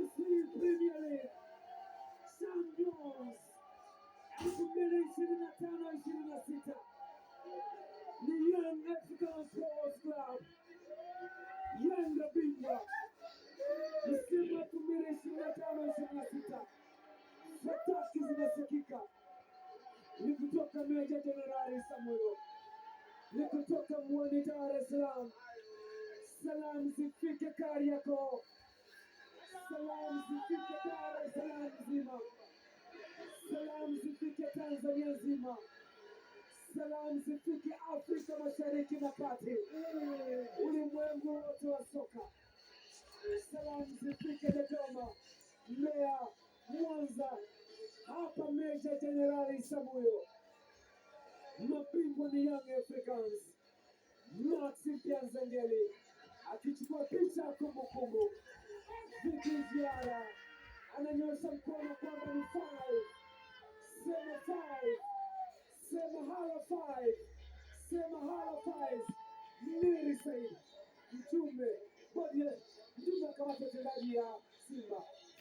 Premier League Champions 2025-26 ni Young African Sports Club, Yanga bingwa msimu wa 2025-26. Fataki zinasikika, ni kutoka Meja Jenerali Samuel, ni kutoka Mwani, Dar es Salaam. Salamu zifike Kariakoo, salamu zifike Dar es Salaam nzima, salamu zifike Tanzania nzima, salamu zifike Afrika Mashariki na Kati, ulimwengu wote wa soka. Salamu zifike Dodoma, Mbeya, Mwanza, hapa Meja Jenerali Samuel. Mabingwa ni Young Africans. Maxi Nzengeli akichukua picha ya kumbukumbu. Ziki Ziara ananyosha mkono kwamba ni 5. Sema 5, sema hala 5, sema hala 5. Miri Said mjumbe kwa mjumbe kama watendaji ya Simba.